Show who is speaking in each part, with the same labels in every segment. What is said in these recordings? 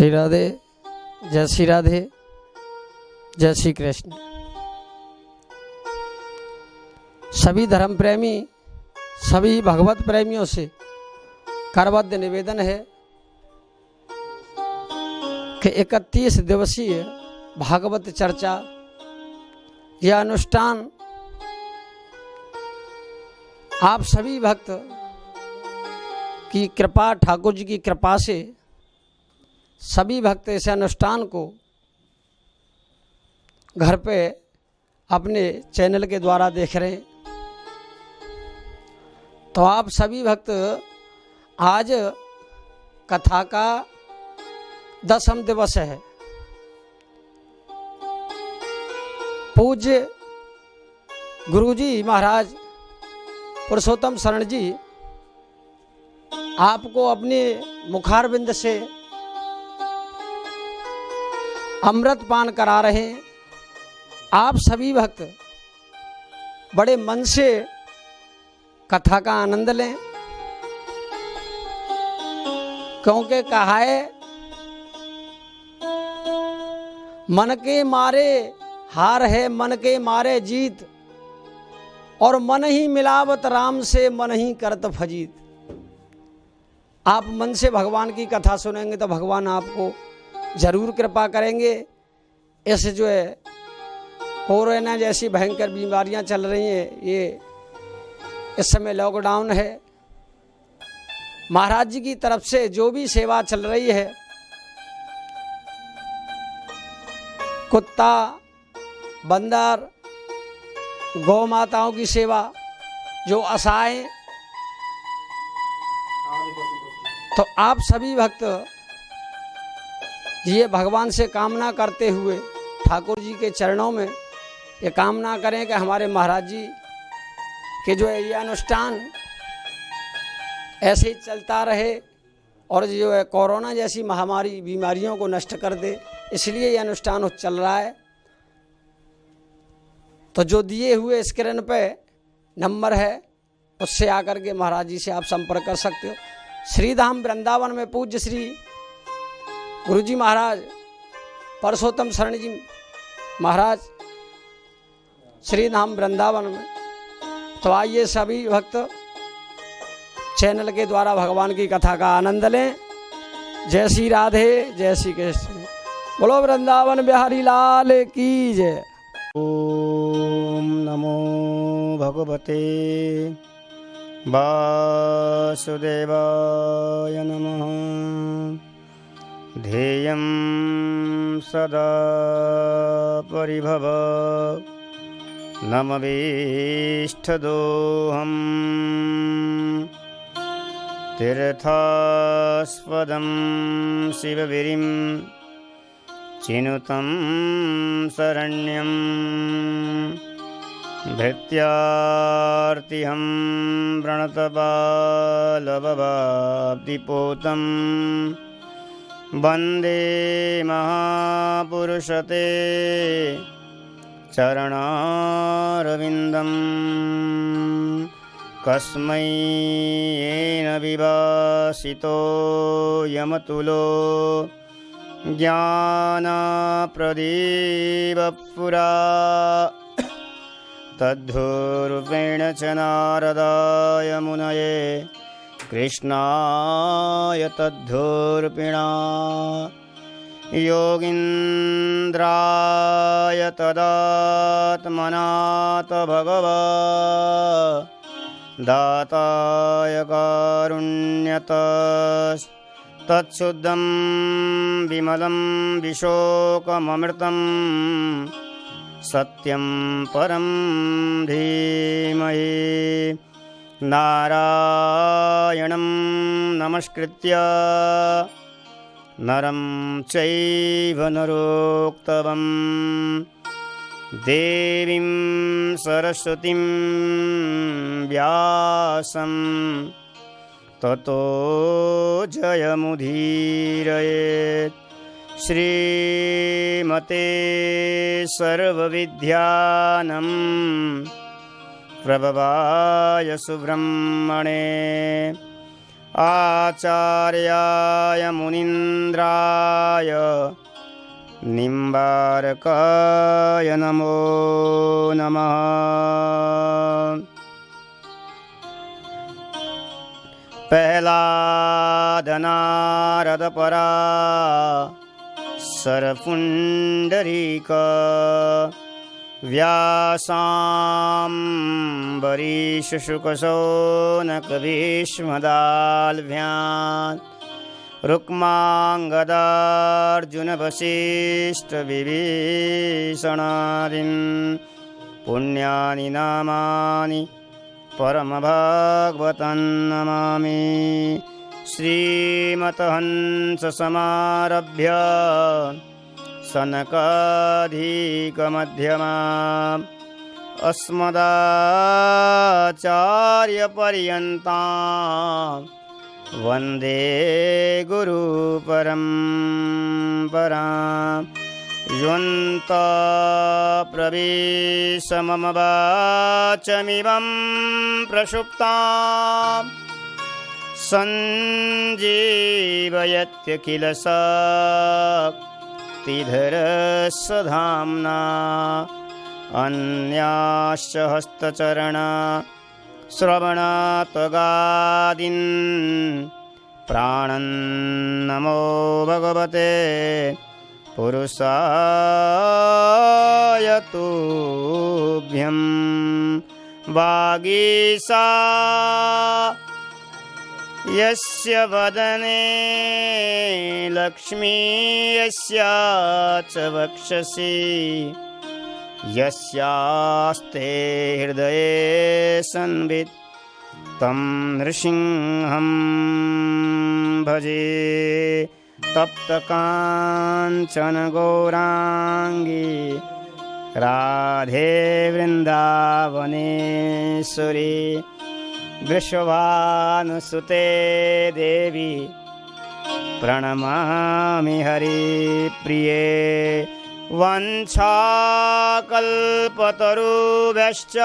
Speaker 1: श्री राधे, जय श्री राधे, जय श्री कृष्ण। सभी धर्म प्रेमी, सभी भगवत प्रेमियों से करबद्ध निवेदन है कि 31 दिवसीय भागवत चर्चा यह अनुष्ठान आप सभी भक्त की कृपा, ठाकुर जी की कृपा से सभी भक्त इस अनुष्ठान को घर पे अपने चैनल के द्वारा देख रहे हैं। तो आप सभी भक्त आज कथा का 10वां दिवस है। पूज्य गुरुजी महाराज पुरुषोत्तम शरण जी आपको अपने मुखारविंद से अमृत पान करा रहे हैं। आप सभी भक्त बड़े मन से कथा का आनंद लें, क्योंकि कहा है मन के मारे हार है, मन के मारे जीत, और मन ही मिलावत राम से, मन ही करत फजीत। आप मन से भगवान की कथा सुनेंगे तो भगवान आपको जरूर कृपा करेंगे। ऐसे जो है कोरोना जैसी भयंकर बीमारियां चल रही हैं, ये इस समय लॉकडाउन है। महाराज जी की तरफ से जो भी सेवा चल रही है, कुत्ता, बंदर, गौ माताओं की सेवा, जो असहाय, तो आप सभी भक्त ये भगवान से कामना करते हुए ठाकुर जी के चरणों में ये कामना करें कि हमारे महाराज जी के जो है ये अनुष्ठान ऐसे ही चलता रहे और जो है कोरोना जैसी महामारी बीमारियों को नष्ट कर दे, इसलिए ये अनुष्ठान चल रहा है। तो जो दिए हुए स्क्रीन पे नंबर है उससे आकर के महाराज जी से आप संपर्क कर सकते हो। श्रीधाम वृंदावन में पूज्य श्री गुरुजी महाराज पुरुषोत्तम शरण जी महाराज श्रीधाम वृंदावन में। तो आइए सभी भक्त चैनल के द्वारा भगवान की कथा का आनंद लें। जय श्री राधे, जय श्री कृष्ण। बोलो वृंदावन बिहारी लाल की जय।
Speaker 2: ओम नमो भगवते वासुदेवाय नमः। ध्येयं सदा परिभव नमभीष्टदोहम्। तीर्थास्पदं शिवगिरिं चिनुतं शरण्यं। भृत्यार्तिहं व्रणतबालभवाब्धिपोतं। वन्दे महापुरुषते चरणारविन्दम्। कस्मै येन विभासितो यमतुलो ज्ञानप्रदीपपुरा। तद्धूर्वेण च नारदाय मुनये कृष्णाय तद्धूर्पिणा। योगीन्द्राय तदात्मनाथ भगवा। दाताय कारुण्यतस् तच्छुद्धं विमलं विशोकममृतं। सत्यं परं धीमहि। नारायणं नमस्कृत्य नरं चैव नरोक्तवं। देवीं सरस्वतीं व्यासं ततो जयमुदीरयेत्। श्रीमते सर्वविद्यानां प्रभवाय सुब्रह्मणे आचार्याय मुनीन्द्राय निम्बारकाय नमो नमः। प्रह्लाद नारद परा सरपुण्डरीक व्यासाम्बरीष शुकशौनक भीष्मदाल्भ्यान् रुक्माङ्गदार्जुन वसिष्ठ विभीषणादीन् पुण्यानि नामानि परमभागवतान् नमामि। श्रीमतहंस समारभ्य सनकाधिकमध्यमाम् अस्मदाचार्यपर्यन्तां वन्दे गुरुपरम्पराम्। योऽन्तः प्रविश मम वाचमिमं प्रसुप्तां सञ्जीवयत्यखिल शक्तिधरस्वधाम्ना अन्याश्च हस्तचरणा श्रवणात्वगादीन् प्राणन्नमो भगवते पुरुषाय तुभ्यं। वागीसा यस्य वदने लक्ष्मी यस्याच वक्षसि यस्यास्ते हृदये संवित् तं नृसिंहं भजे। तप्तकाञ्चन गौराङ्गी राधे वृन्दावनेश्वरी वृषभानुसुते देवी प्रणमामि हरिप्रिये। वंशाकल्पतरुभ्यश्च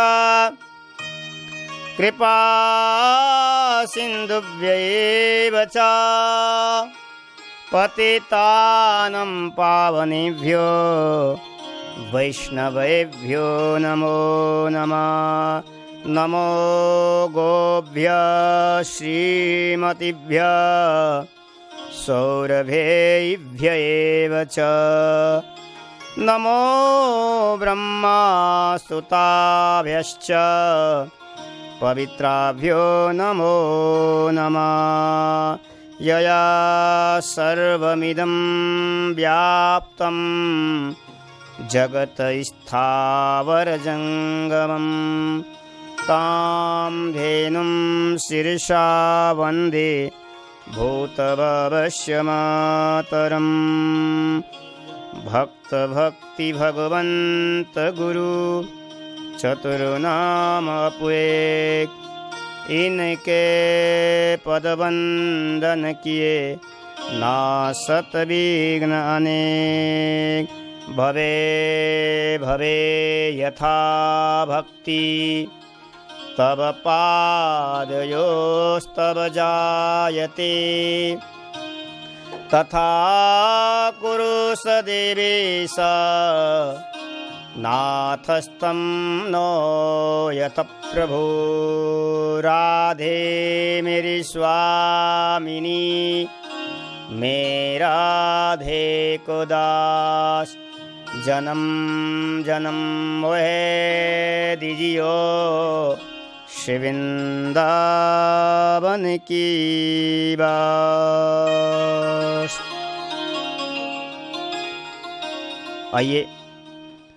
Speaker 2: कृपा सिन्धुभ्यैव च पतितानं पावनेभ्यो वैष्णवेभ्यो नमो नमः। नमो गोभ्यः श्रीमतिभ्यः सौरभेभ्य एव च। नमो ब्रह्मासुताभ्यश्च पवित्राभ्यो नमो नमः। यया सर्वमिदं व्याप्तं जगत् स्थावरजङ्गमं तां धेनुं शिरसा वन्दे भूतभवस्य मातरम्। भक्तभक्ति भगवन्त गुरु चतुर्नाम अपुएक इनके पदवंदन किए नासत विघ्न अनेक। भवे भवे यथा भक्ति तब पादयोस्तव जायते तथा कुरु सदेवेश नाथस्तं नो यत प्रभो। राधे मेरी स्वामिनी मेरा राधे को दास जन्म जन्म मोहे दीजियो श्री वृंदावन की बास। आइए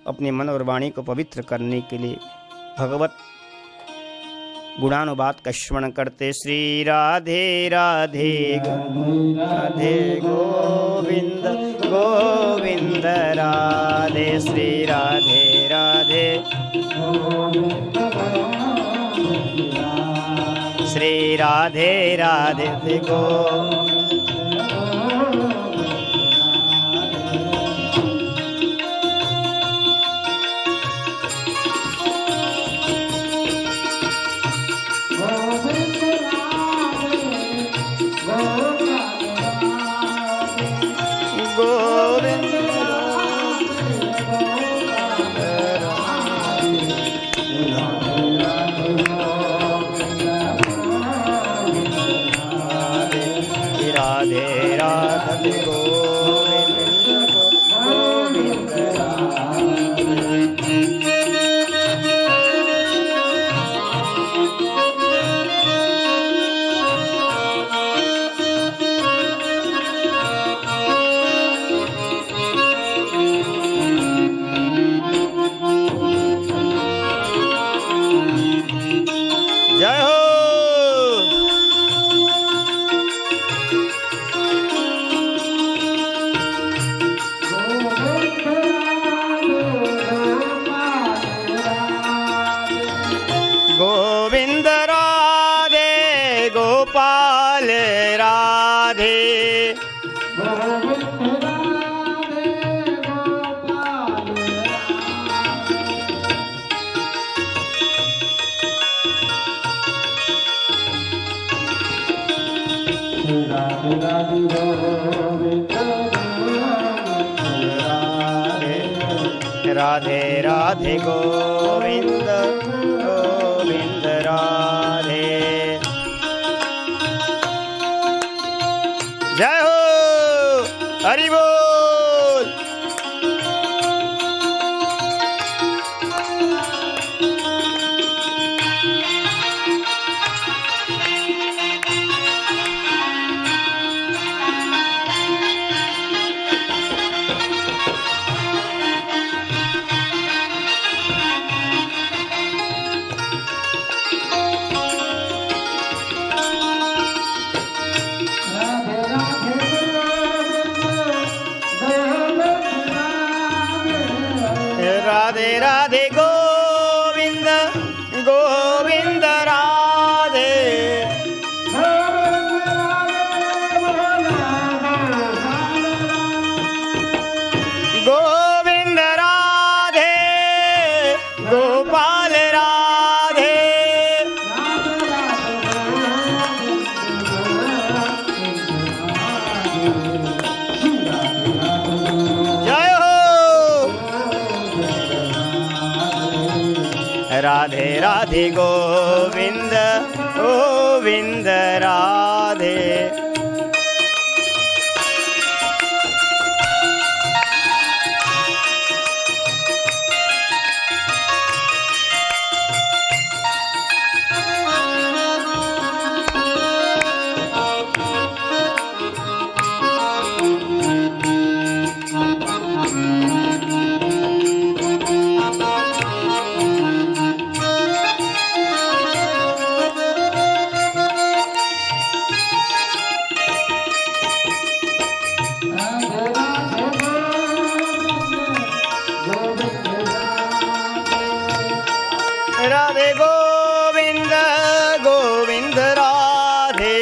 Speaker 2: अपने मन और वाणी को पवित्र करने के लिए भगवत गुणानुवाद का स्मरण करते। श्री राधे राधे राधे गोविंद गोविंद राधे। श्री राधे राधे श्री राधे राधे गो। गोपाल राधे। राधे राधे गोविंद गोविंद राधे। जय हो हरि बोल। राधे राधे गोविंद गोविंद राधे। गोविंद राधे गोपाल राधे। जय हो राधे राधे गोविंद गोविंद राधे। राधे गोविंद गोविंद राधे।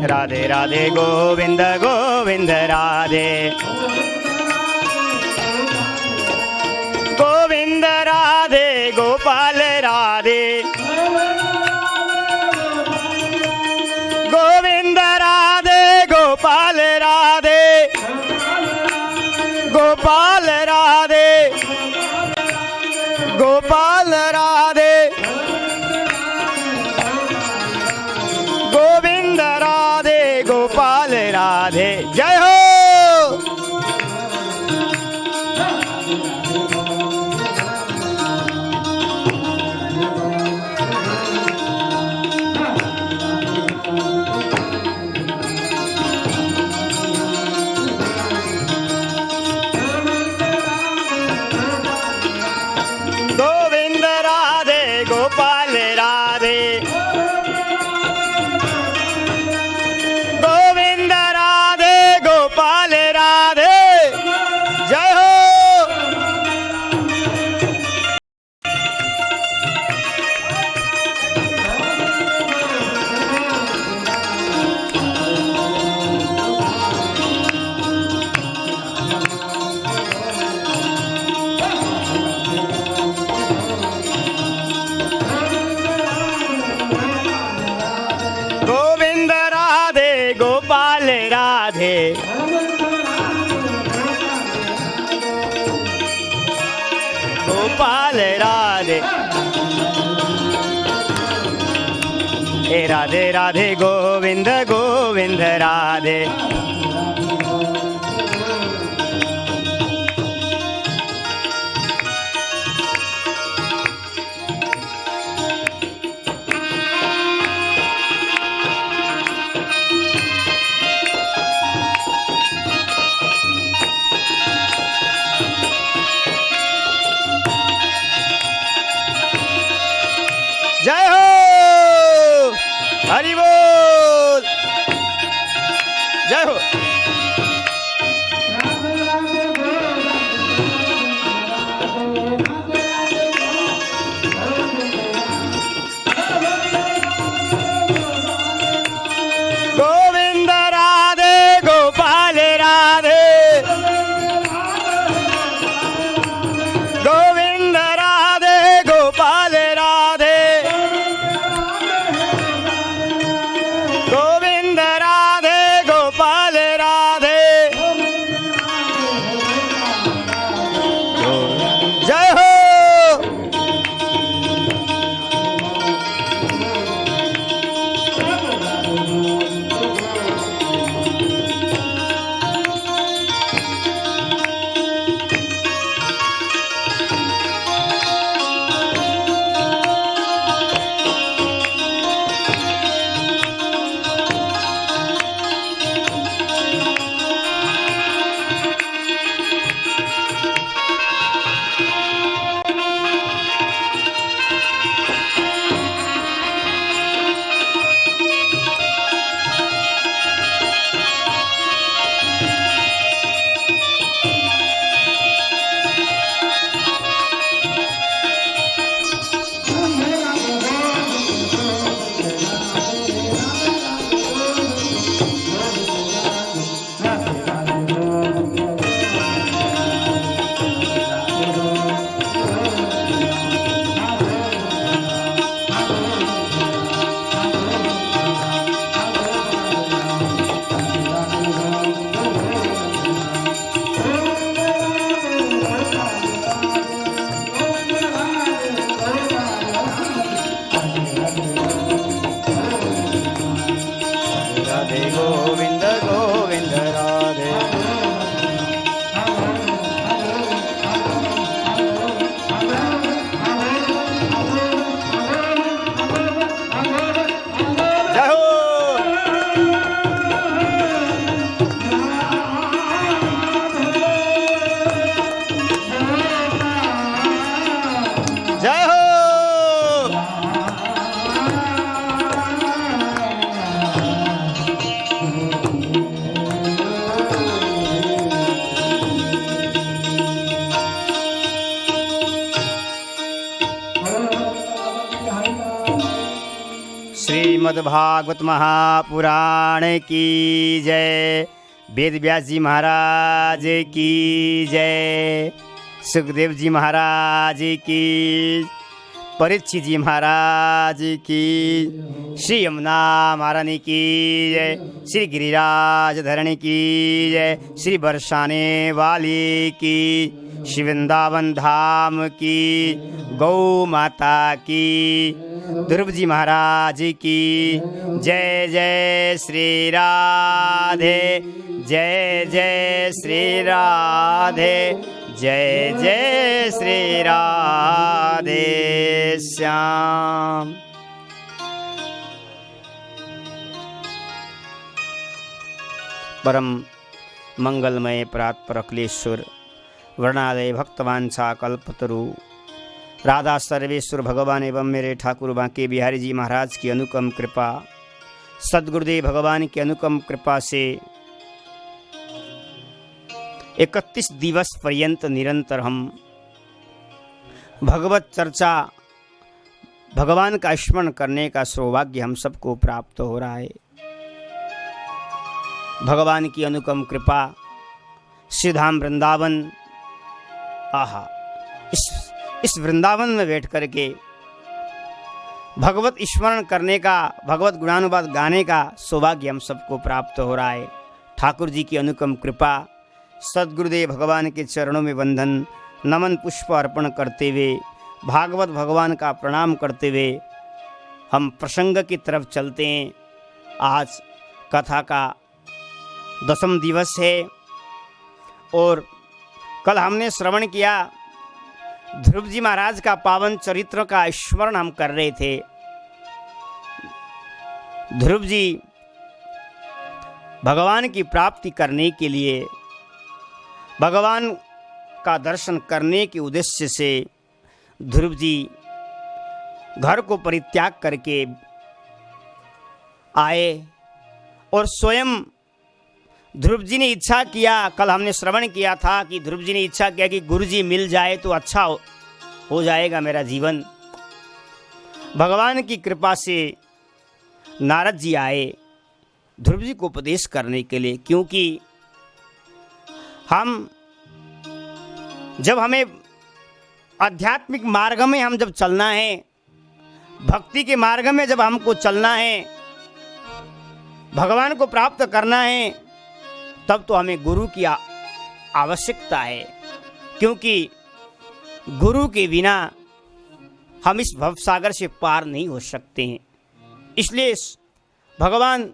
Speaker 2: राधे राधे गोविंद गोविंद राधे। गोविंद राधे गोपाल राधे। गोविंद राधे गोपाल राधे। गोपाल राधे गोपाल राधे। गोविंद राधे गोपाल राधे। जय हो हे राधे राधे गोविंद गोविंद राधे। जय हो, हरि बोल, जय हो। गोविंद राधे गोपाल राधे, गोविंद राधे गोपाल राधे, गोविंद राधे गोपाल राधे। जय हो। राधे गोविंद गोविंद राधे। जय हो। जय हो। श्रीमद्भागवत महापुराण की जय। वेद व्यास जी महाराज की जय। सुखदेव जी महाराज की, परीक्षित जी महाराज की, श्री यमुना महारानी की जय। श्री गिरिराज धरणी की जय। श्री बरसाने वाली की, श्री वृंदावन धाम की, गौ माता की, ध्रुव जी महाराज की जय। जय श्री राधे, जय जय श्री राधे, जय जय श्री राधे श्याम। परम मंगलमय प्रातपर अखिलेश्वर वर्णालय भक्तवांछा कल्पतरु राधा सर्वेश्वर भगवान एवं मेरे ठाकुर बांके बिहारी जी महाराज की अनुकम कृपा, सद्गुरुदेव भगवान की अनुकम कृपा से 31 दिवस पर्यंत निरंतर हम भगवत चर्चा, भगवान का स्मरण करने का सौभाग्य हम सबको प्राप्त हो रहा है। भगवान की अनुकम कृपा, श्रीधाम वृंदावन, आहा, इस वृंदावन में बैठ करके भगवत स्मरण करने का, भगवत गुणानुवाद गाने का सौभाग्य हम सबको प्राप्त हो रहा है। ठाकुर जी की अनुकम कृपा, सद्गुरुदेव भगवान के चरणों में वंदन नमन पुष्प अर्पण करते हुए भागवत भगवान का प्रणाम करते हुए हम प्रसंग की तरफ चलते हैं। आज कथा का 10वां दिवस है और कल हमने श्रवण किया, ध्रुव जी महाराज का पावन चरित्र का स्मरण हम कर रहे थे। ध्रुव जी भगवान की प्राप्ति करने के लिए, भगवान का दर्शन करने के उद्देश्य से ध्रुव जी घर को परित्याग करके आए और स्वयं ध्रुव जी ने इच्छा किया, कल हमने श्रवण किया था कि ध्रुव जी ने इच्छा किया कि गुरु जी मिल जाए तो अच्छा हो जाएगा मेरा जीवन। भगवान की कृपा से नारद जी आए ध्रुव जी को उपदेश करने के लिए, क्योंकि जब हमें आध्यात्मिक मार्ग में हम जब चलना है, भक्ति के मार्ग में जब हमको चलना है, भगवान को प्राप्त करना है, तब तो हमें गुरु की आवश्यकता है, क्योंकि गुरु के बिना हम इस भवसागर से पार नहीं हो सकते हैं। इसलिए भगवान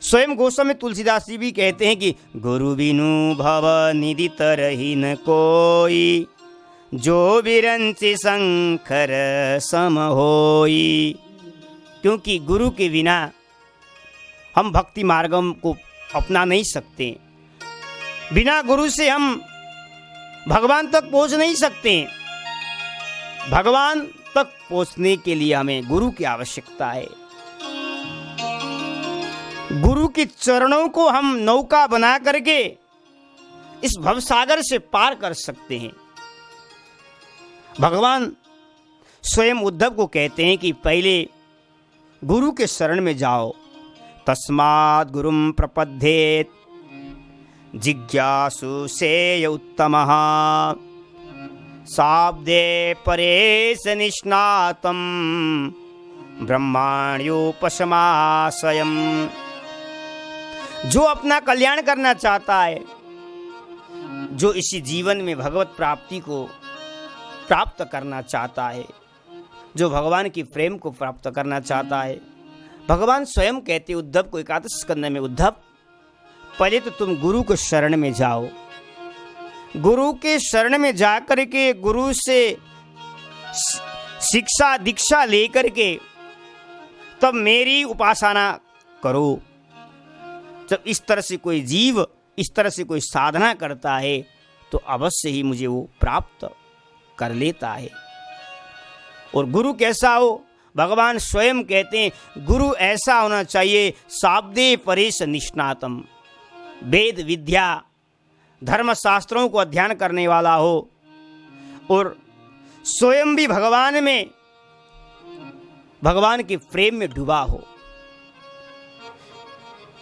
Speaker 2: स्वयं गोस्वामी तुलसीदास जी भी कहते हैं कि गुरु बिनु भव निधि तरहि न कोई, जो बिरंचि शंकर सम होई। क्योंकि गुरु के बिना हम भक्ति मार्ग को अपना नहीं सकते, बिना गुरु से हम भगवान तक पहुंच नहीं सकते। भगवान तक पहुंचने के लिए हमें गुरु की आवश्यकता है। गुरु के चरणों को हम नौका बना करके इस भवसागर से पार कर सकते हैं। भगवान स्वयं उद्धव को कहते हैं कि पहले गुरु के शरण में जाओ। तस्मात् गुरुं प्रपद्येत जिज्ञासु सेय उत्तमः, शाब्दे परेश निष्णातं ब्रह्माण्योपशमाशयम्। जो अपना कल्याण करना चाहता है, जो इसी जीवन में भगवत प्राप्ति को प्राप्त करना चाहता है, जो भगवान की प्रेम को प्राप्त करना चाहता है, भगवान स्वयं कहते उद्धव को एकादश स्कंद में, उद्धव पहले तो तुम गुरु के शरण में जाओ। गुरु के शरण में जाकर के गुरु से शिक्षा दीक्षा लेकर के तब मेरी उपासना करो। जब इस तरह से कोई जीव इस तरह से कोई साधना करता है तो अवश्य ही मुझे वो प्राप्त कर लेता है। और गुरु कैसा हो, भगवान स्वयं कहते हैं गुरु ऐसा होना चाहिए, शाब्दे परेश निष्णातम, वेद विद्या धर्म शास्त्रों को अध्ययन करने वाला हो और स्वयं भी भगवान के प्रेम में डूबा हो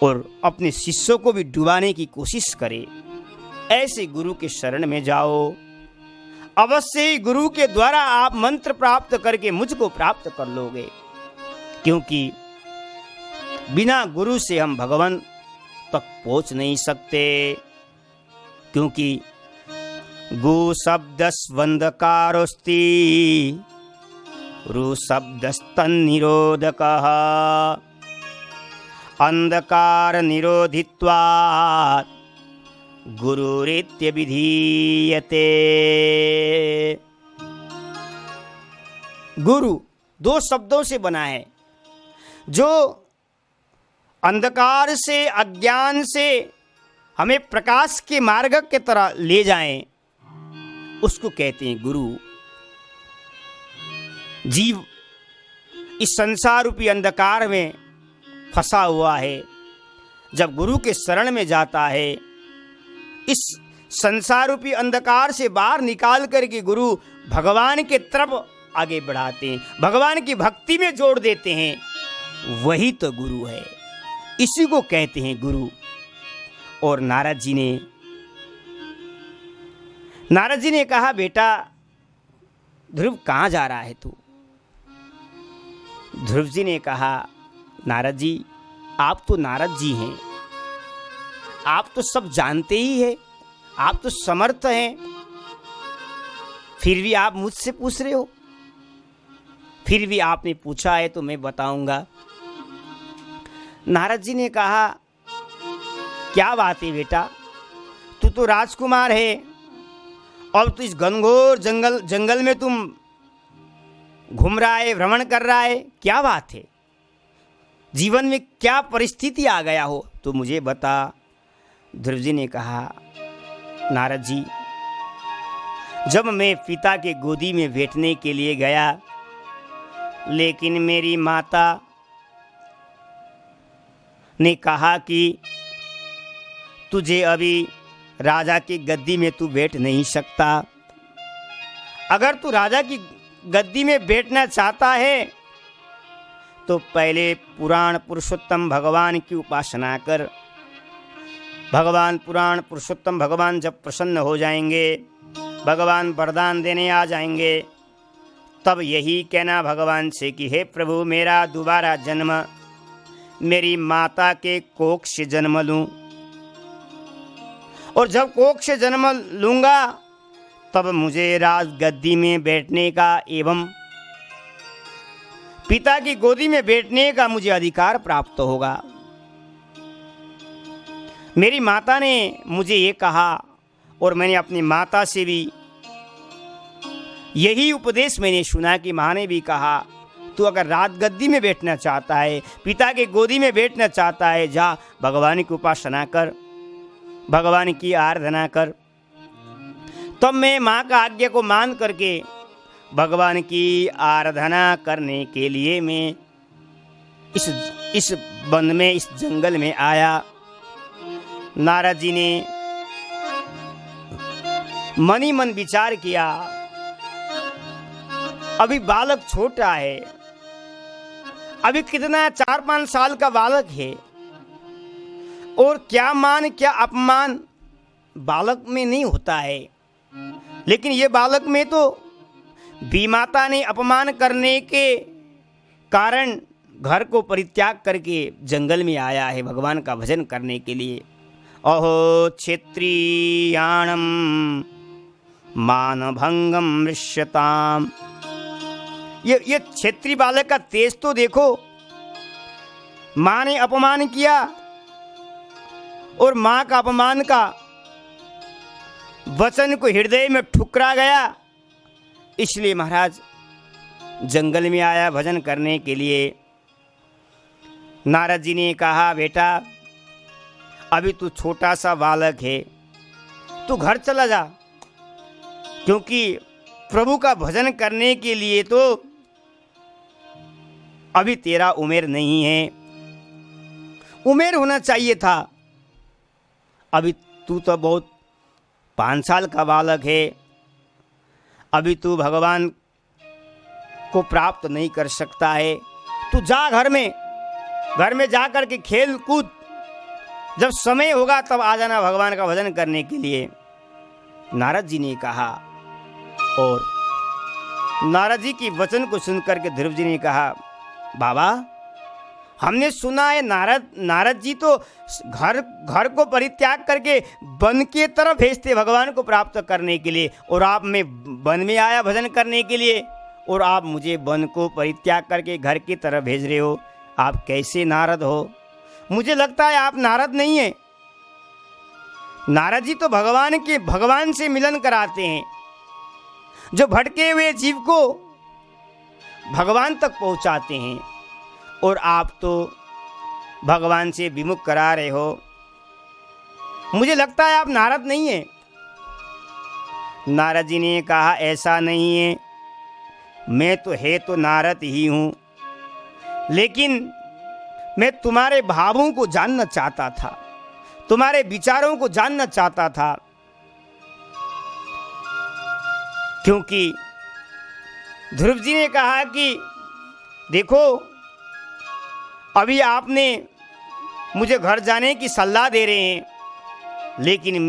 Speaker 2: और अपने शिष्यों को भी डुबाने की कोशिश करे। ऐसे गुरु के शरण में जाओ। अवश्य ही गुरु के द्वारा आप मंत्र प्राप्त करके मुझको प्राप्त कर लोगे, क्योंकि बिना गुरु से हम भगवान तक पहुंच नहीं सकते। क्योंकि गु शब्दस्वंधकारोस्ति रु शब्दस्तन्निरोधकः, अंधकार निरोधित्वात् गुरुरित्य विधीयते। गुरु दो शब्दों से बना है, जो अंधकार से अज्ञान से हमें प्रकाश के मार्ग के तरह ले जाएं, उसको कहते हैं गुरु। जीव इस संसार रूपी अंधकार में फंसा हुआ है, जब गुरु के शरण में जाता है, इस संसार रूपी अंधकार से बाहर निकाल करके गुरु भगवान के तरफ आगे बढ़ाते हैं, भगवान की भक्ति में जोड़ देते हैं। वही तो गुरु है, इसी को कहते हैं गुरु। और नारद जी ने कहा, बेटा ध्रुव कहाँ जा रहा है तू? ध्रुव जी ने कहा, नारद जी आप तो नारद जी हैं, आप तो सब जानते ही हैं, आप तो समर्थ हैं, फिर भी आप मुझसे पूछ रहे हो? फिर भी आपने पूछा है तो मैं बताऊंगा। नारद जी ने कहा, क्या बात है बेटा, तू तो राजकुमार है और तू इस घनघोर जंगल में तुम घूम रहा है, भ्रमण कर रहा है, क्या बात है? जीवन में क्या परिस्थिति आ गया हो तो मुझे बता। ध्रुव जी ने कहा, नारद जी, जब मैं पिता के गोदी में बैठने के लिए गया, लेकिन मेरी माता ने कहा कि तुझे अभी राजा की गद्दी में तू बैठ नहीं सकता। अगर तू राजा की गद्दी में बैठना चाहता है तो पहले पुराण पुरुषोत्तम भगवान की उपासना कर। भगवान पुराण पुरुषोत्तम भगवान जब प्रसन्न हो जाएंगे, भगवान वरदान देने आ जाएंगे, तब यही कहना भगवान से कि हे प्रभु, मेरा दोबारा जन्म मेरी माता के कोख से जन्म लूं, और जब कोख से जन्म लूंगा तब मुझे राज गद्दी में बैठने का एवं पिता की गोदी में बैठने का मुझे अधिकार प्राप्त होगा। मेरी माता ने मुझे ये कहा और मैंने अपनी माता से भी यही उपदेश मैंने सुना कि माँ ने भी कहा, तू अगर राज गद्दी में बैठना चाहता है, पिता के गोदी में बैठना चाहता है, जा भगवान की उपासना कर, भगवान की आराधना कर। तब मैं माँ का आज्ञा को मान करके भगवान की आराधना करने के लिए मैं इस वन में, इस जंगल में आया। नारद जी ने मन ही मन विचार किया, अभी बालक छोटा है, अभी कितना 4-5 साल का बालक है, और क्या मान क्या अपमान बालक में नहीं होता है, लेकिन ये बालक में तो बीमाता ने अपमान करने के कारण घर को परित्याग करके जंगल में आया है भगवान का भजन करने के लिए। अहो क्षेत्रियाणम मानभंगम मृष्यताम। ये क्षेत्रीय बालक का तेज तो देखो, माँ ने अपमान किया और माँ का अपमान का वचन को हृदय में ठुकरा गया, इसलिए महाराज जंगल में आया भजन करने के लिए। नारद जी ने कहा, बेटा अभी तू छोटा सा बालक है, तू घर चला जा, क्योंकि प्रभु का भजन करने के लिए तो अभी तेरा उम्र नहीं है, उम्र होना चाहिए था, अभी तू तो बहुत 5 साल का बालक है, अभी तू भगवान को प्राप्त नहीं कर सकता है, तू जा घर में जा कर के खेल कूद, जब समय होगा तब आ जाना भगवान का भजन करने के लिए। नारद जी ने कहा, और नारद जी की वचन को सुनकर के ध्रुव जी ने कहा, बाबा हमने सुना है नारद जी तो घर को परित्याग करके वन के तरफ भेजते भगवान को प्राप्त करने के लिए, और आप मैं वन में आया भजन करने के लिए, और आप मुझे वन को परित्याग करके घर की तरफ भेज रहे हो, आप कैसे नारद हो? मुझे लगता है आप नारद नहीं है। नारद जी तो भगवान से मिलन कराते हैं, जो भटके हुए जीव को भगवान तक पहुंचाते हैं, और आप तो भगवान से विमुख करा रहे हो। मुझे लगता है आप नारद नहीं है। नारद जी ने कहा, ऐसा नहीं है, मैं तो नारद ही हूँ, लेकिन मैं तुम्हारे भावों को जानना चाहता था, तुम्हारे विचारों को जानना चाहता था, क्योंकि ध्रुव जी ने कहा कि देखो अभी आपने मुझे घर जाने की सलाह दे रहे हैं, लेकिन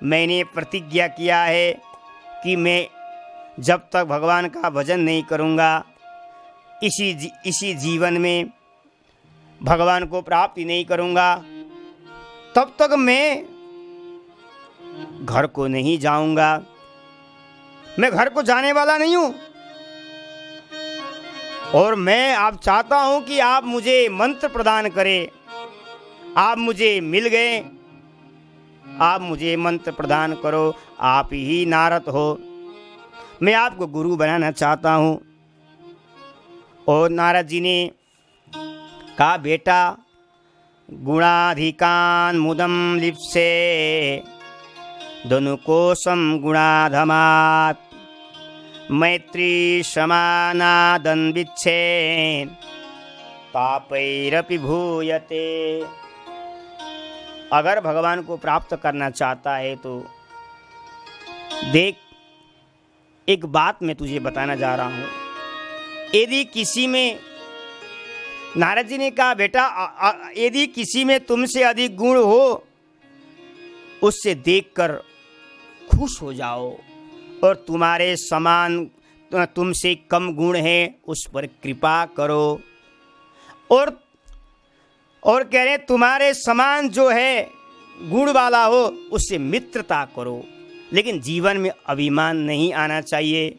Speaker 2: मैंने प्रतिज्ञा किया है कि मैं जब तक भगवान का भजन नहीं करूँगा, इसी जीवन में भगवान को प्राप्ति नहीं करूँगा, तब तक मैं घर को नहीं जाऊँगा। मैं घर को जाने वाला नहीं हूं, और मैं आप चाहता हूं कि आप मुझे मंत्र प्रदान करें। आप मुझे मिल गए, आप मुझे मंत्र प्रदान करो, आप ही नारद हो, मैं आपको गुरु बनाना चाहता हूं। और नारद जी ने कहा, बेटा गुणाधिकान मुदम लिप्से धनुकोशम गुणाधमात् मैत्री समानादन विच्छेन तापैरपि भूयते। अगर भगवान को प्राप्त करना चाहता है तो देख, एक बात मैं तुझे बताना जा रहा हूं। यदि किसी में, नारद जी ने कहा, बेटा यदि किसी में तुमसे अधिक गुण हो, उससे देखकर खुश हो जाओ, और तुम्हारे समान तुमसे कम गुण है उस पर कृपा करो। और कह रहे तुम्हारे समान जो है गुण वाला हो उससे मित्रता करो, लेकिन जीवन में अभिमान नहीं आना चाहिए।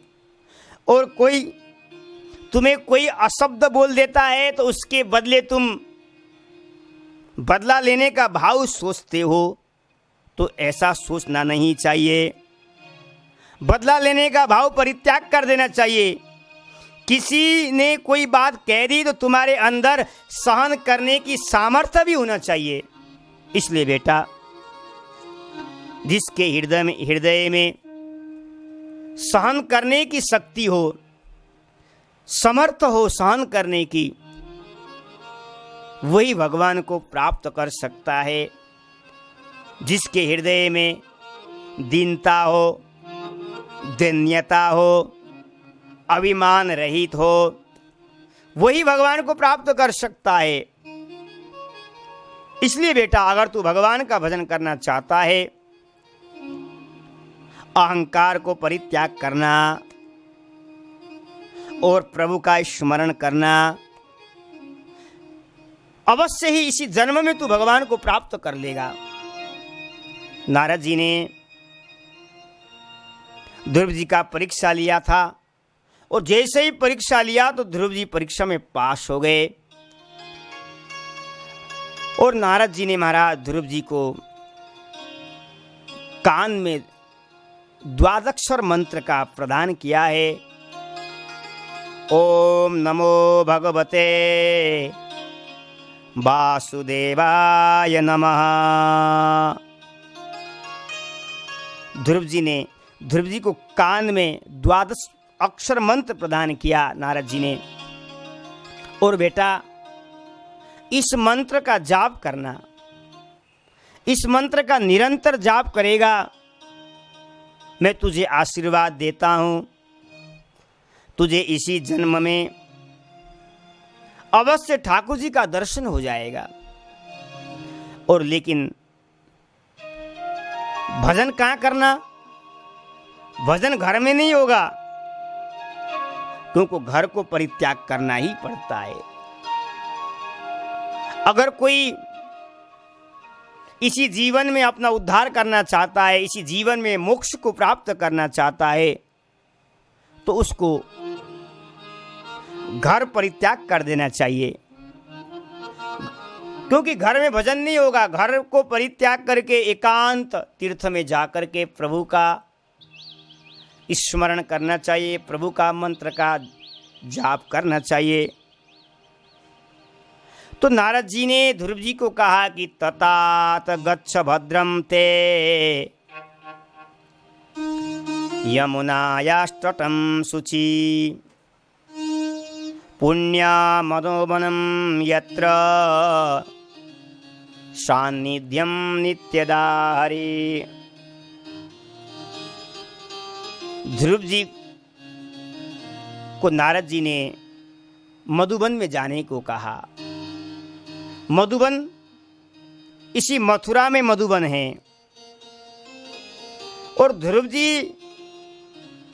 Speaker 2: और तुम्हें कोई अशब्द बोल देता है तो उसके बदले तुम बदला लेने का भाव सोचते हो, तो ऐसा सोचना नहीं चाहिए। बदला लेने का भाव परित्याग कर देना चाहिए। किसी ने कोई बात कह दी तो तुम्हारे अंदर सहन करने की सामर्थ्य भी होना चाहिए। इसलिए बेटा, जिसके हृदय में सहन करने की शक्ति हो, समर्थ हो सहन करने की, वही भगवान को प्राप्त कर सकता है। जिसके हृदय में दीनता हो, दैन्यता हो, अभिमान रहित हो, वही भगवान को प्राप्त कर सकता है। इसलिए बेटा, अगर तू भगवान का भजन करना चाहता है, अहंकार को परित्याग करना और प्रभु का स्मरण करना, अवश्य ही इसी जन्म में तू भगवान को प्राप्त कर लेगा। नारद जी ने ध्रुव जी का परीक्षा लिया था, और जैसे ही परीक्षा लिया तो ध्रुव जी परीक्षा में पास हो गए। और नारद जी ने महाराज ध्रुव जी को कान में द्वादक्षर मंत्र का प्रदान किया है। ओम नमो भगवते वासुदेवाय नमः। ध्रुव जी को कान में द्वादश अक्षर मंत्र प्रदान किया नारद जी ने। और बेटा, इस मंत्र का जाप करना, इस मंत्र का निरंतर जाप करेगा, मैं तुझे आशीर्वाद देता हूं, तुझे इसी जन्म में अवश्य ठाकुर जी का दर्शन हो जाएगा। और लेकिन भजन कहाँ करना? भजन घर में नहीं होगा, क्योंकि घर को परित्याग करना ही पड़ता है। अगर कोई इसी जीवन में अपना उद्धार करना चाहता है, इसी जीवन में मोक्ष को प्राप्त करना चाहता है, तो उसको घर परित्याग कर देना चाहिए, क्योंकि घर में भजन नहीं होगा। घर को परित्याग करके एकांत तीर्थ में जाकर के प्रभु का स्मरण करना चाहिए, प्रभु का मंत्र का जाप करना चाहिए। तो नारद जी ने ध्रुव जी को कहा कि ततात गच्छ भद्रम ते यमुनायास्तटं शुचि पुण्यमदोवनं यत्र सान्निध्यं नित्यदा हरि। ध्रुव जी को नारद जी ने मधुबन में जाने को कहा। मधुबन, इसी मथुरा में मधुबन है, और ध्रुव जी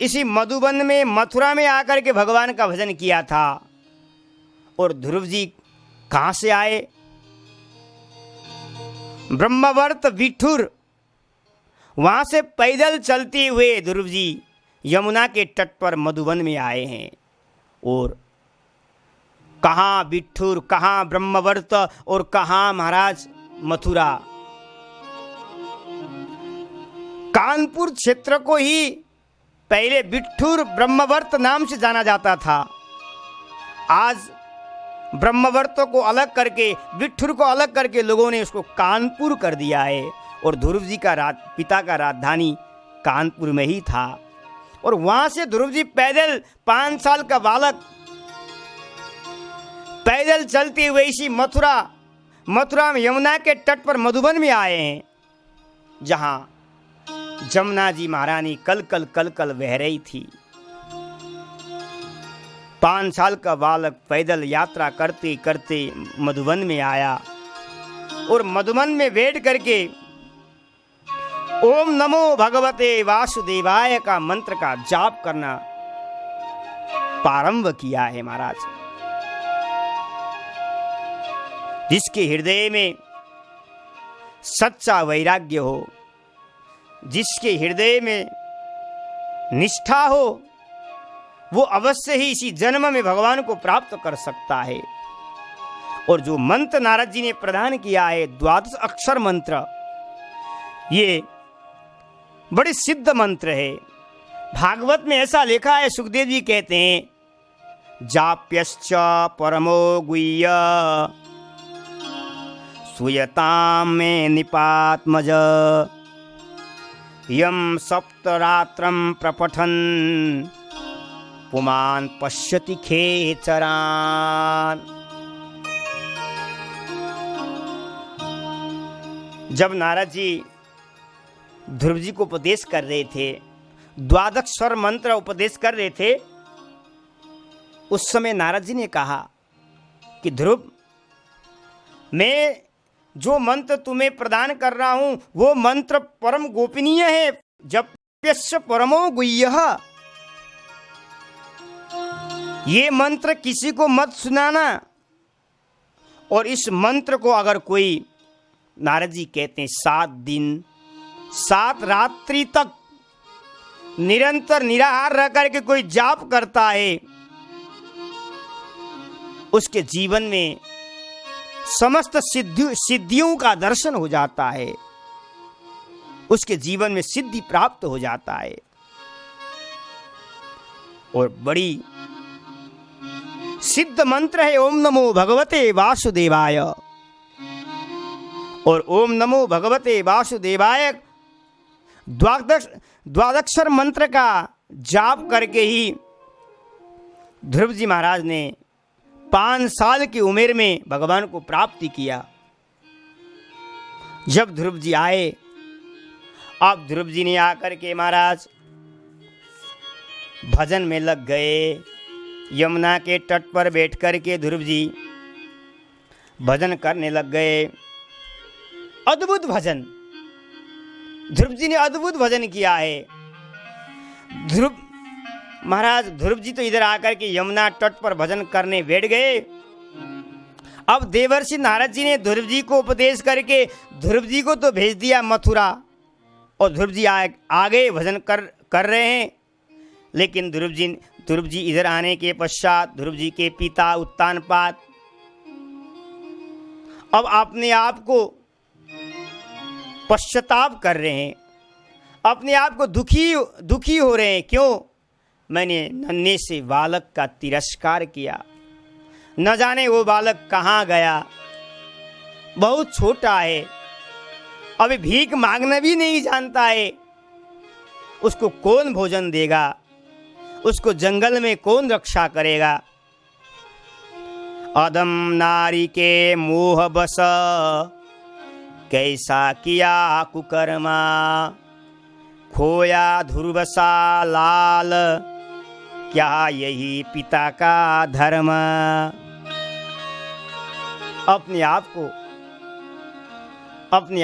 Speaker 2: इसी मधुबन में, मथुरा में आकर के भगवान का भजन किया था। और ध्रुव जी कहाँ से आए? ब्रह्मवर्त विठुर, वहां से पैदल चलते हुए ध्रुव जी यमुना के तट पर मधुवन में आए हैं। और कहाँ बिट्ठुर, कहाँ ब्रह्मवर्त और कहाँ महाराज मथुरा। कानपुर क्षेत्र को ही पहले बिट्ठुर ब्रह्मवर्त नाम से जाना जाता था। आज ब्रह्मवर्त को अलग करके, बिट्ठुर को अलग करके लोगों ने उसको कानपुर कर दिया है। और ध्रुव जी का पिता का राजधानी कानपुर में ही था। और वहां से ध्रुव जी पैदल 5 साल का बालक पैदल चलते हुए इसी मथुरा में यमुना के तट पर मधुबन में आए हैं, जहां जमुना जी महारानी कल कल बह रही थी। 5 साल का बालक पैदल यात्रा करते करते मधुबन में आया और मधुबन में बैठ करके ओम नमो भगवते वासुदेवाय का मंत्र का जाप करना प्रारंभ किया है महाराज। जिसके हृदय में सच्चा वैराग्य हो, जिसके हृदय में निष्ठा हो, वो अवश्य ही इसी जन्म में भगवान को प्राप्त कर सकता है। और जो मंत्र नारद जी ने प्रदान किया है 12 अक्षर मंत्र, ये बड़े सिद्ध मंत्र है। भागवत में ऐसा लिखा है, सुखदेव जी कहते हैं, जाप्यश्च परमो गुह्य सुयताम में निपात्मज यम सप्तरात्रम प्रपठन पुमान पश्यति खेचरान। जब नारद जी ध्रुव जी को उपदेश कर रहे थे, 12 स्वर मंत्र उपदेश कर रहे थे, उस समय नारद जी ने कहा कि ध्रुव, मैं जो मंत्र तुम्हें प्रदान कर रहा हूं वो मंत्र परम गोपनीय है। जप्यस्य परमो गुह्यः, ये मंत्र किसी को मत सुनाना। और इस मंत्र को अगर कोई, नारद जी कहते हैं, 7 दिन 7 रात्रि तक निरंतर निराहार रह करके कोई जाप करता है, उसके जीवन में समस्त सिद्धियों का दर्शन हो जाता है, उसके जीवन में सिद्धि प्राप्त हो जाता है। और बड़ी सिद्ध मंत्र है ओम नमो भगवते वासुदेवाय। और ओम नमो भगवते वासुदेवाय 12 मंत्र का जाप करके ही ध्रुव जी महाराज ने 5 साल की उम्र में भगवान को प्राप्ति किया। जब ध्रुव जी आए, अब ध्रुव जी ने आकर के महाराज भजन में लग गए। यमुना के तट पर बैठ कर के ध्रुव जी भजन करने लग गए। अद्भुत भजन, ध्रुव जी ने अद्भुत भजन किया है। ध्रुव जी तो इधर आकर के यमुना तट पर भजन करने बैठ गए। अब देवर्षि नारद जी ने ध्रुव जी को उपदेश करके ध्रुव जी को तो भेज दिया मथुरा, और ध्रुव जी आगे भजन कर रहे हैं। लेकिन ध्रुव जी इधर आने के पश्चात ध्रुव जी के पिता उत्तानपाद अब अपने आप को पश्चाताप कर रहे हैं, अपने आप को दुखी हो रहे हैं। क्यों? मैंने नन्हे से बालक का तिरस्कार किया, न जाने वो बालक कहाँ गया, बहुत छोटा है, अभी भीख मांगना भी नहीं जानता है। उसको कौन भोजन देगा, उसको जंगल में कौन रक्षा करेगा। अदम नारी के मोह बस कैसा किया कुकर्मा, खोया ध्रुव सा लाल क्या यही पिता का धर्म। अपने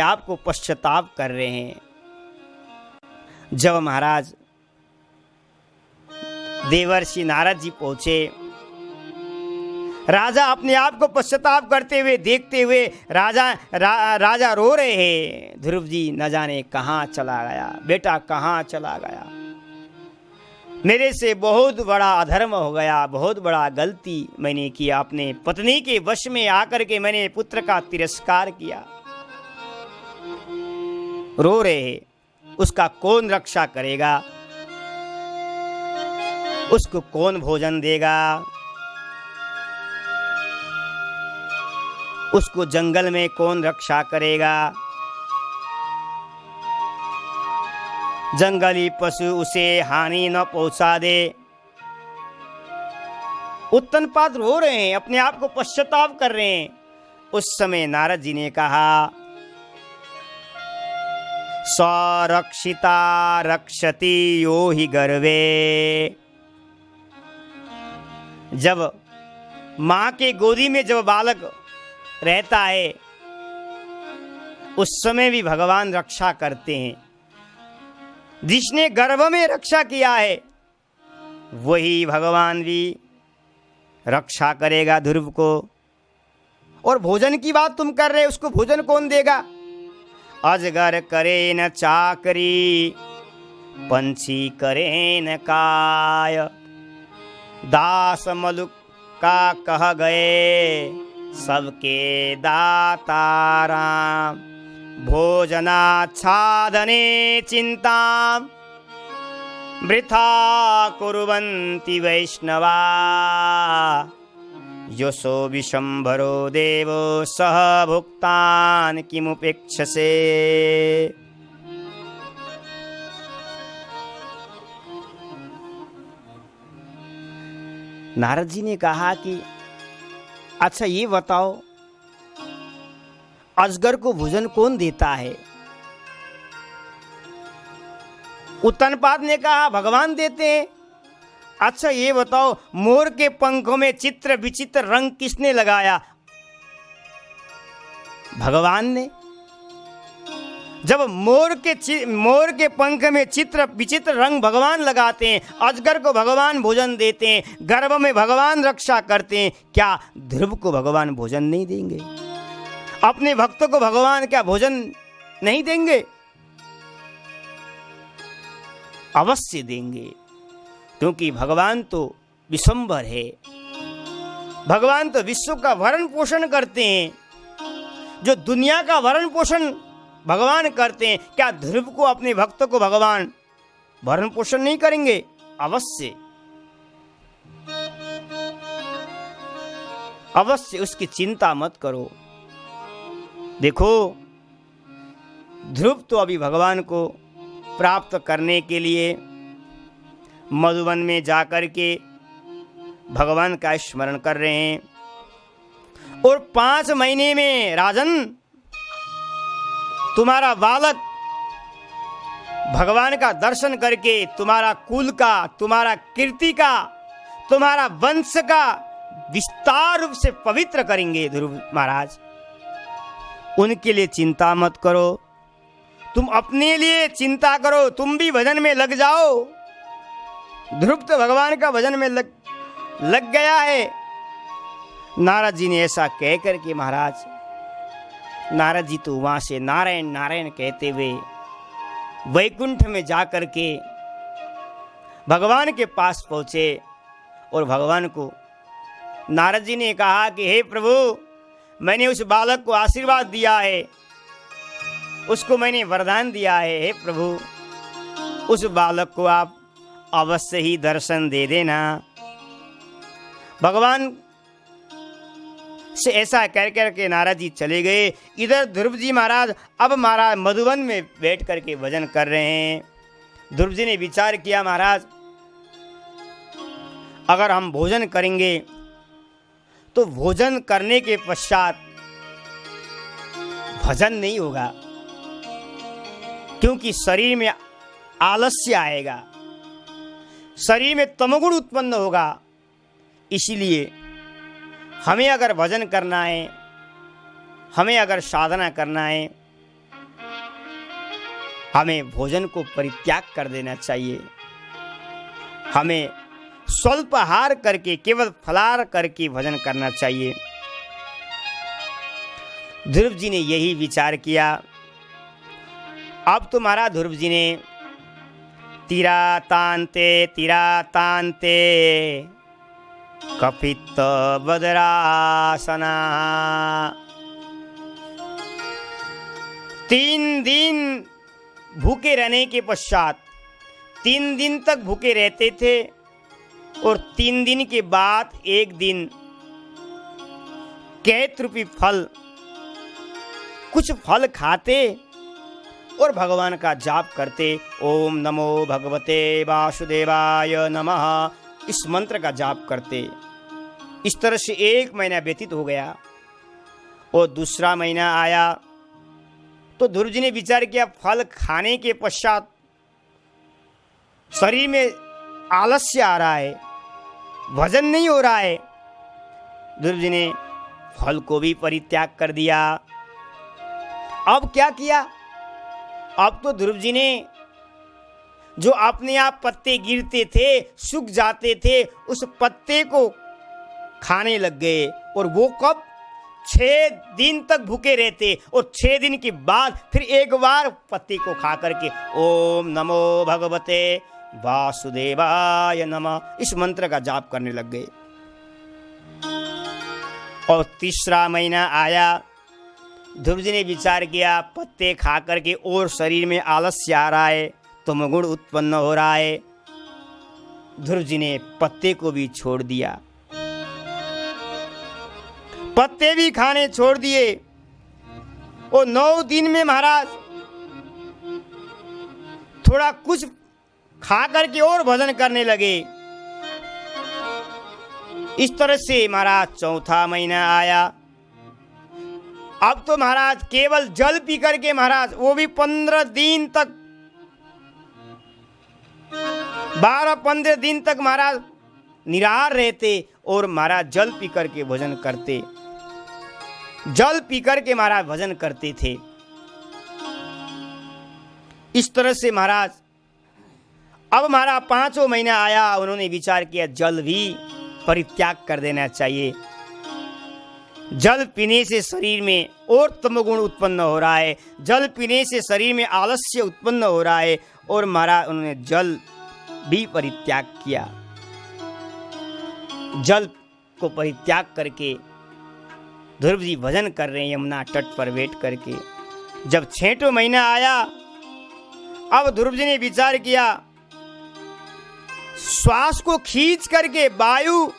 Speaker 2: आप को पश्चाताप कर रहे हैं। जब महाराज देवर्षि नारद जी पहुंचे, राजा अपने आप को पश्चाताप करते हुए देखते हुए राजा रो रहे हैं। ध्रुव जी न जाने कहाँ चला गया, बेटा कहाँ चला गया। मेरे से बहुत बड़ा अधर्म हो गया, बहुत बड़ा गलती मैंने किया। अपने पत्नी के वश में आकर के मैंने पुत्र का तिरस्कार किया। रो रहे, उसका कौन रक्षा करेगा, उसको कौन भोजन देगा, उसको जंगल में कौन रक्षा करेगा, जंगली पशु उसे हानि न पहुंचा दे। उत्तनपाद रो रहे हैं, अपने आप को पश्चाताप कर रहे हैं। उस समय नारद जी ने कहा, स्वरक्षिता रक्षति यो हि गर्वे। जब मां के गोदी में जब बालक रहता है, उस समय भी भगवान रक्षा करते हैं। जिसने गर्भ में रक्षा किया है वही भगवान भी रक्षा करेगा ध्रुव को। और भोजन की बात तुम कर रहे, उसको भोजन कौन देगा? अजगर करे न चाकरी, पंछी करे न काय, दास मलुक का कह गए, सबके दाता राम। भोजनाच्छादने चिंता वृथा कुर्वन्ति वैष्णवा, यशो विशंभरो देवो सह भुक्तान किमुपेक्षसे। नारद जी ने कहा कि अच्छा ये बताओ, अजगर को भोजन कौन देता है? उत्तनपाद ने कहा भगवान देते हैं। अच्छा ये बताओ, मोर के पंखों में चित्र विचित्र रंग किसने लगाया? भगवान ने। जब मोर के पंख में चित्र विचित्र रंग भगवान लगाते हैं, अजगर को भगवान भोजन देते हैं, गर्भ में भगवान रक्षा करते हैं, क्या ध्रुव को भगवान भोजन नहीं देंगे? अपने भक्तों को भगवान क्या भोजन नहीं देंगे? अवश्य देंगे, क्योंकि भगवान तो विश्वंभर है। भगवान तो विश्व का भरण पोषण करते हैं। जो दुनिया का भरण पोषण भगवान करते हैं, क्या ध्रुव को, अपने भक्तों को भगवान भरण पोषण नहीं करेंगे? अवश्य अवश्य, उसकी चिंता मत करो। देखो, ध्रुव तो अभी भगवान को प्राप्त करने के लिए मधुवन में जाकर के भगवान का स्मरण कर रहे हैं। और 5 महीने में राजन, तुम्हारा बालक भगवान का दर्शन करके तुम्हारा कुल का, तुम्हारा कीर्ति का, तुम्हारा वंश का विस्तार रूप से पवित्र करेंगे ध्रुव महाराज। उनके लिए चिंता मत करो, तुम अपने लिए चिंता करो, तुम भी भजन में लग जाओ। ध्रुव तो भगवान का भजन में लग गया है। नारद जी ने ऐसा कह करके महाराज, नारद जी तो वहां से नारायण नारायण कहते हुए वैकुंठ में जाकर के भगवान के पास पहुंचे। और भगवान को नारद जी ने कहा कि हे प्रभु, मैंने उस बालक को आशीर्वाद दिया है, उसको मैंने वरदान दिया है। हे प्रभु, उस बालक को आप अवश्य ही दर्शन दे देना। भगवान से ऐसा कह करके नारद जी चले गए। इधर ध्रुव जी महाराज अब महाराज मधुवन में बैठ करके भजन कर रहे हैं। ध्रुव जी ने विचार किया, महाराज अगर हम भोजन करेंगे तो भोजन करने के पश्चात भजन नहीं होगा, क्योंकि शरीर में आलस्य आएगा, शरीर में तमोगुण उत्पन्न होगा। इसीलिए हमें अगर भजन करना है, हमें अगर साधना करना है, हमें भोजन को परित्याग कर देना चाहिए। हमें स्वल्प आहार करके, केवल फलाहार करके भजन करना चाहिए। ध्रुव जी ने यही विचार किया। अब तो महाराज ध्रुव जी ने तिरातान्ते तिरातान्ते कपित्त बदरासना। 3 दिन भूखे रहने के पश्चात 3 दिन तक भूखे रहते थे और 3 दिन के बाद एक दिन कैत रूपी फल, कुछ फल खाते और भगवान का जाप करते। ओम नमो भगवते वासुदेवाय नमः, इस मंत्र का जाप करते। इस तरह से 1 महीना व्यतीत हो गया और दूसरा महीना आया तो ध्रुव जी ने विचार किया, फल खाने के पश्चात शरीर में आलस्य आ रहा है, भजन नहीं हो रहा है। ध्रुव जी ने फल को भी परित्याग कर दिया। अब क्या किया? अब तो ध्रुव जी ने जो अपने आप पत्ते गिरते थे, सूख जाते थे, उस पत्ते को खाने लग गए। और वो कब? 6 दिन तक भूखे रहते और 6 दिन के बाद फिर एक बार पत्ते को खा करके ओम नमो भगवते वासुदेवाय नमः, इस मंत्र का जाप करने लग गए। और तीसरा महीना आया, ध्रुव जी ने विचार किया, पत्ते खा करके और शरीर में आलस्य आ रहा है, तमोगुण उत्पन्न हो रहा है। ध्रुव जी ने पत्ते को भी छोड़ दिया, पत्ते भी खाने छोड़ दिए। और 9 दिन में महाराज थोड़ा कुछ खा करके और भजन करने लगे। इस तरह से महाराज चौथा महीना आया। अब तो महाराज केवल जल पी करके महाराज, वो भी 15 दिन तक, 12-15 दिन तक महाराज निराहार रहते और महाराज जल पी करके भोजन करते, जल पी करके महाराज भजन करते थे। इस तरह से महाराज अब हमारा 5वां महीना आया, उन्होंने विचार किया जल भी परित्याग कर देना चाहिए। जल पीने से शरीर में और तमोगुण उत्पन्न हो रहा है, जल पीने से शरीर में आलस्य उत्पन्न हो रहा है। और महाराज उन्होंने जल भी परित्याग किया। जल को परित्याग करके ध्रुव जी भजन कर रहे हैं यमुना तट पर बैठ करके। जब 6वां महीना आया, अब ध्रुव जी ने विचार किया, श्वास को खींच करके वायु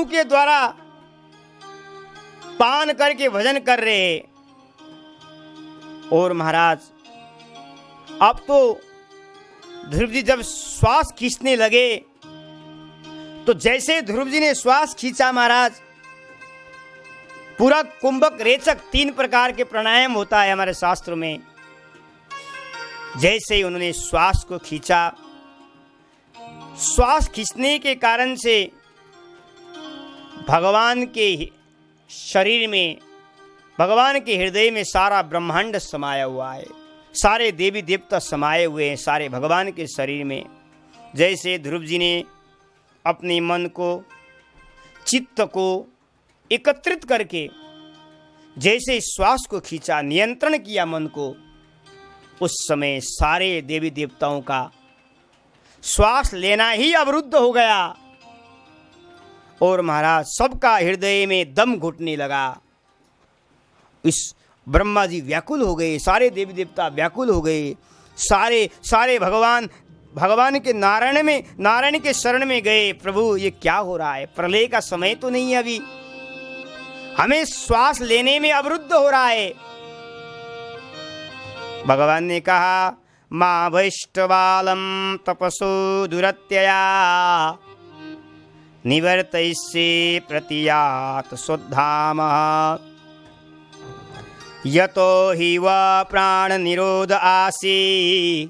Speaker 2: के द्वारा पान करके भजन कर रहे हैं। और महाराज अब तो ध्रुव जी जब श्वास खींचने लगे तो जैसे ध्रुव जी ने श्वास खींचा महाराज, पूरा कुंभक रेचक 3 प्रकार के प्राणायाम होता है हमारे शास्त्रों में। जैसे ही उन्होंने श्वास को खींचा, श्वास खींचने के कारण से भगवान के शरीर में, भगवान के हृदय में सारा ब्रह्मांड समाया हुआ है, सारे देवी देवता समाये हुए हैं सारे भगवान के शरीर में। जैसे ध्रुव जी ने अपने मन को, चित्त को एकत्रित करके जैसे श्वास को खींचा, नियंत्रण किया मन को, उस समय सारे देवी देवताओं का श्वास लेना ही अवरुद्ध हो गया। और महाराज सबका हृदय में दम घुटने लगा। इस ब्रह्मा जी व्याकुल हो गए, सारे देवी देवता व्याकुल हो गए, सारे भगवान के नारायण के शरण में गए। प्रभु ये क्या हो रहा है? प्रलय का समय तो नहीं है अभी, हमें श्वास लेने में अवरुद्ध हो रहा है। भगवान ने कहा, मां वैष्टवालम तपसो दुरत्यया निवर्तयिष्ये प्रतियात शुद्धाम यतो हि वा प्राण निरोध आसी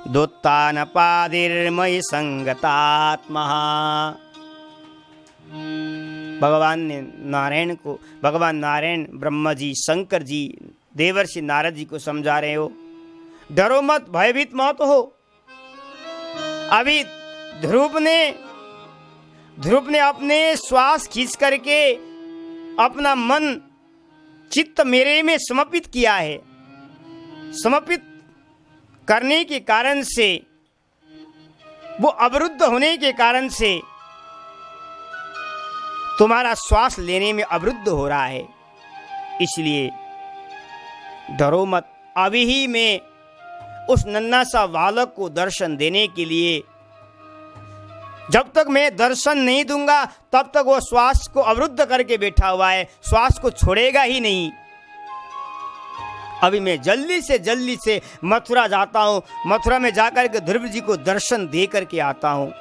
Speaker 2: दोत्तान पादिर्मयि संगतात्मा। भगवान नारायण ब्रह्मा जी, शंकर जी, देवर्षि नारद जी को समझा रहे हो, डरो मत, भयभीत मत हो। अभी ध्रुव ने अपने श्वास खींच करके अपना मन चित्त मेरे में समर्पित किया है, समर्पित करने के कारण से, वो अवरुद्ध होने के कारण से तुम्हारा श्वास लेने में अवरुद्ध हो रहा है। इसलिए डरो मत। अभी ही मैं उस नन्हा सा बालक को दर्शन देने के लिए, जब तक मैं दर्शन नहीं दूंगा तब तक वो श्वास को अवरुद्ध करके बैठा हुआ है, श्वास को छोड़ेगा ही नहीं। अभी मैं जल्दी से मथुरा जाता हूँ, मथुरा में जाकर के ध्रुव जी को दर्शन दे करके आता हूँ।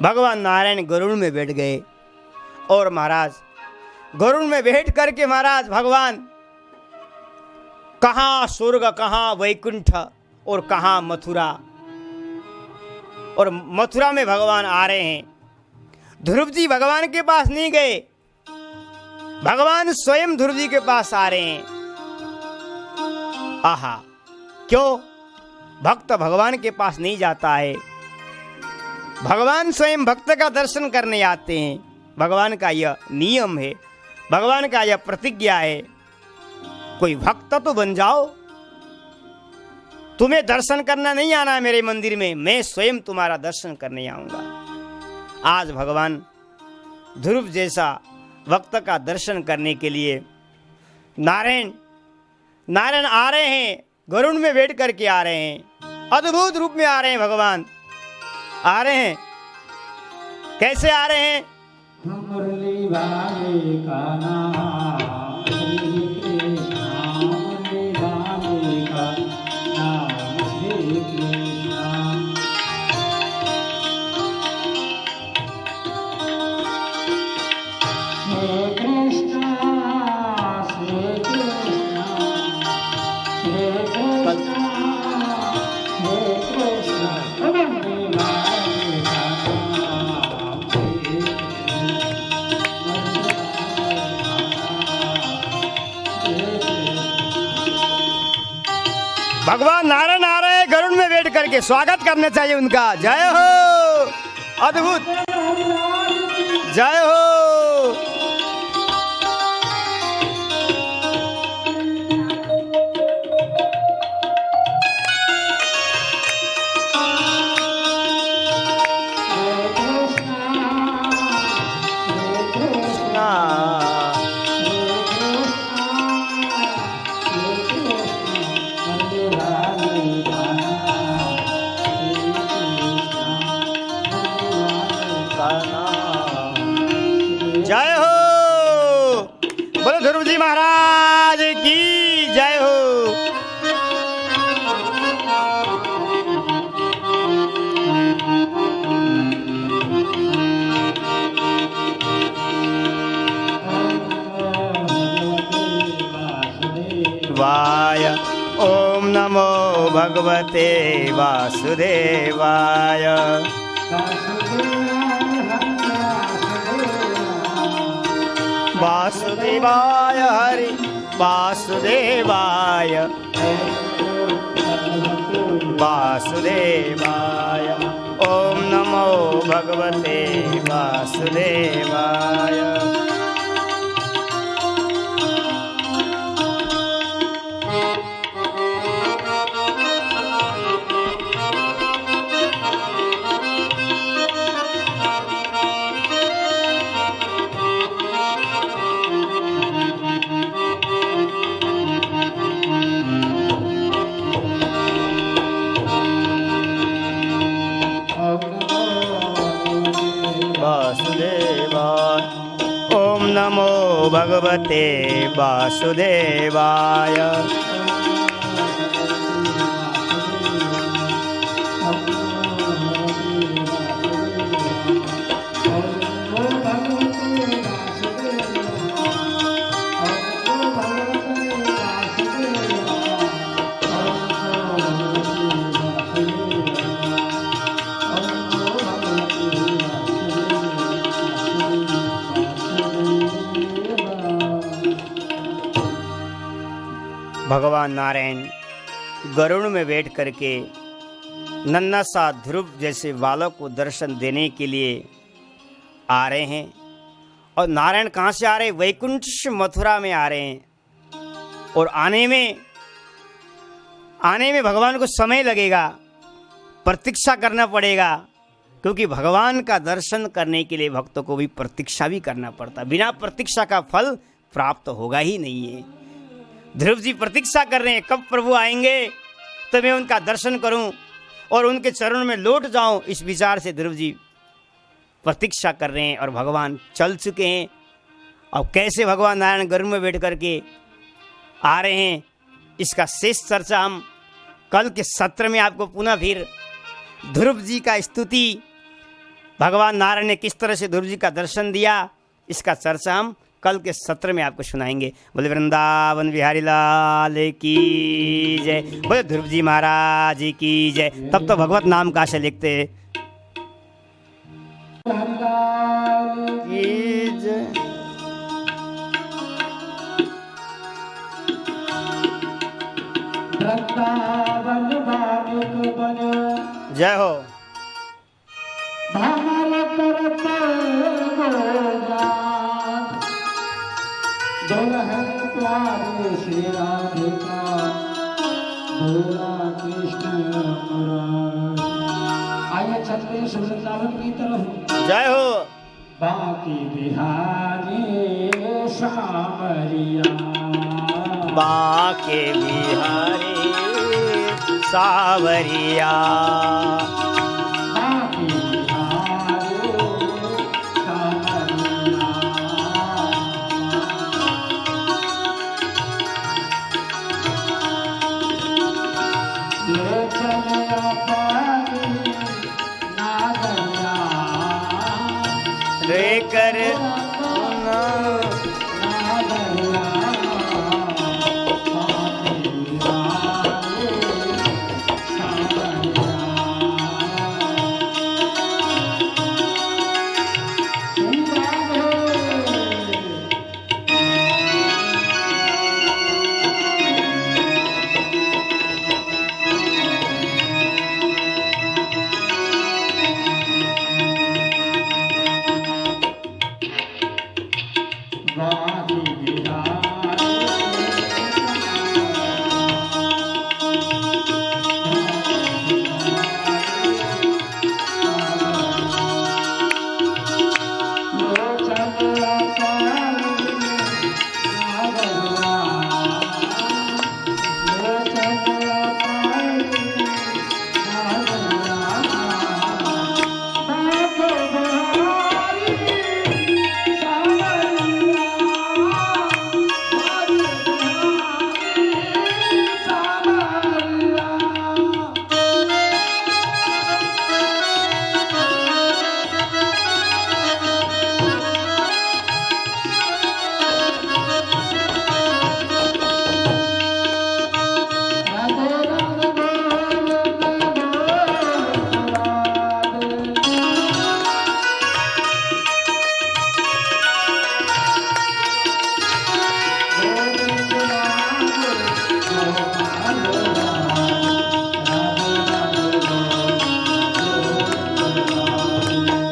Speaker 2: भगवान नारायण गरुड़ में बैठ गए और महाराज गरुड़ में बैठ करके महाराज भगवान कहाँ स्वर्ग, कहाँ वैकुंठ और कहाँ मथुरा, और मथुरा में भगवान आ रहे हैं। ध्रुव जी भगवान के पास नहीं गए, भगवान स्वयं ध्रुव जी के पास आ रहे हैं। आहा, क्यों? भक्त भगवान के पास नहीं जाता है, भगवान स्वयं भक्त का दर्शन करने आते हैं। भगवान का यह नियम है, भगवान का यह प्रतिज्ञा है। कोई भक्त तो बन जाओ। तुम्हें दर्शन करना नहीं आना है मेरे मंदिर में, मैं स्वयं तुम्हारा दर्शन करने आऊंगा। आज भगवान ध्रुव जैसा भक्त का दर्शन करने के लिए नारायण आ रहे हैं, गरुड़ में बैठ करके आ रहे हैं, अद्भुत रूप में आ रहे हैं। भगवान आ रहे हैं, कैसे आ रहे हैं?
Speaker 3: मुरली वाले का नाम श्री कृष्ण, मुरली वाले का नाम श्री कृष्ण। श्री कृष्ण श्री कृष्ण श्री कृष्ण श्री कृष्ण, मुरली वाले का नाम श्री
Speaker 2: भगवान नारायण आ रहे हैं, गरुड़ में बैठ करके स्वागत करना चाहिए उनका। जय हो, अद्भुत, जय हो। जय हो, बोलो ध्रुव जी महाराज की जय हो। वाय ओम नमो भगवते वासुदेवाय। वासुदेवाय हरि वासुदेवाय वासुदेवाय। ओम नमो भगवते वासुदेवाय। वासुदेवाय। ओम नमो भगवते वासुदेवाय। भगवान नारायण गरुड़ में बैठ करके नन्हा सा ध्रुव जैसे बालक को दर्शन देने के लिए आ रहे हैं। और नारायण कहाँ से आ रहे हैं? वैकुंठ मथुरा में आ रहे हैं। और आने में आने में भगवान को समय लगेगा, प्रतीक्षा करना पड़ेगा, क्योंकि भगवान का दर्शन करने के लिए भक्तों को भी प्रतीक्षा भी करना पड़ता। बिना प्रतीक्षा का फल प्राप्त होगा ही नहीं है। ध्रुव जी प्रतीक्षा कर रहे हैं, कब प्रभु आएंगे तो मैं उनका दर्शन करूं और उनके चरणों में लौट जाऊं, इस विचार से ध्रुव जी प्रतीक्षा कर रहे हैं। और भगवान चल चुके हैं। अब कैसे भगवान नारायण गरुड़ में बैठ करके आ रहे हैं, इसका शेष चर्चा हम कल के सत्र में आपको पुनः फिर ध्रुव जी का स्तुति, भगवान नारायण ने किस तरह से ध्रुव जी का दर्शन दिया, इसका चर्चा हम कल के सत्र में आपको सुनाएंगे। बोले वृंदावन बिहारी लाल की जय, बोले ध्रुव जी महाराज की जय। तब तो भगवत नाम का से लिखते हैं की जय। जय हो।
Speaker 3: श्री राधे का भोला कृष्ण आइए चलते हैं वृंदावन की तरफ।
Speaker 2: जय हो।
Speaker 3: बाकी बिहारी सावरिया,
Speaker 2: बाके बिहारी सावरिया,
Speaker 3: बाकी बिहारी सावरिया, ले चले पारी नागरिया,
Speaker 2: लेकर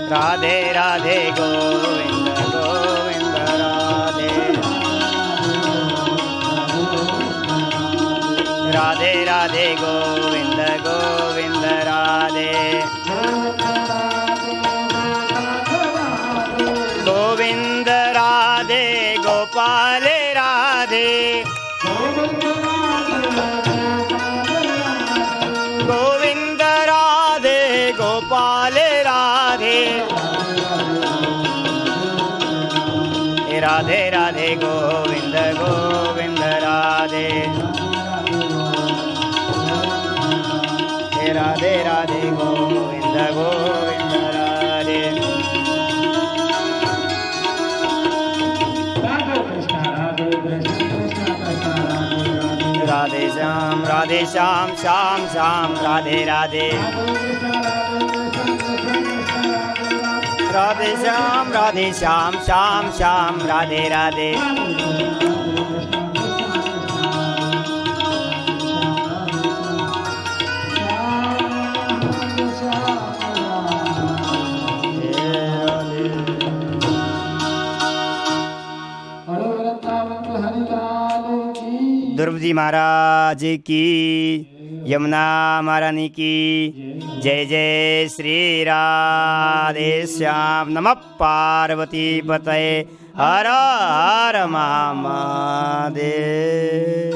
Speaker 2: राधे राधे गोविंद गोविंद राधे, राधे राधे गोविंद गोविंद राधे, गोविंद राधे गोपाल राधे, गोविंद राधे गोपाल राधे, राधे राधे गोविंद गोविंद राधे, राधे राधे गोविंद गोविंद राधे। राधे श्याम श्याम श्याम राधे राधे, राधे श्याम श्याम श्याम राधे राधे, ध्रुव ध्रुव जी महाराज की, यमुना महारानी की जय। जय श्री राधे श्याम। नमः पार्वती पतये हर हर महादेव।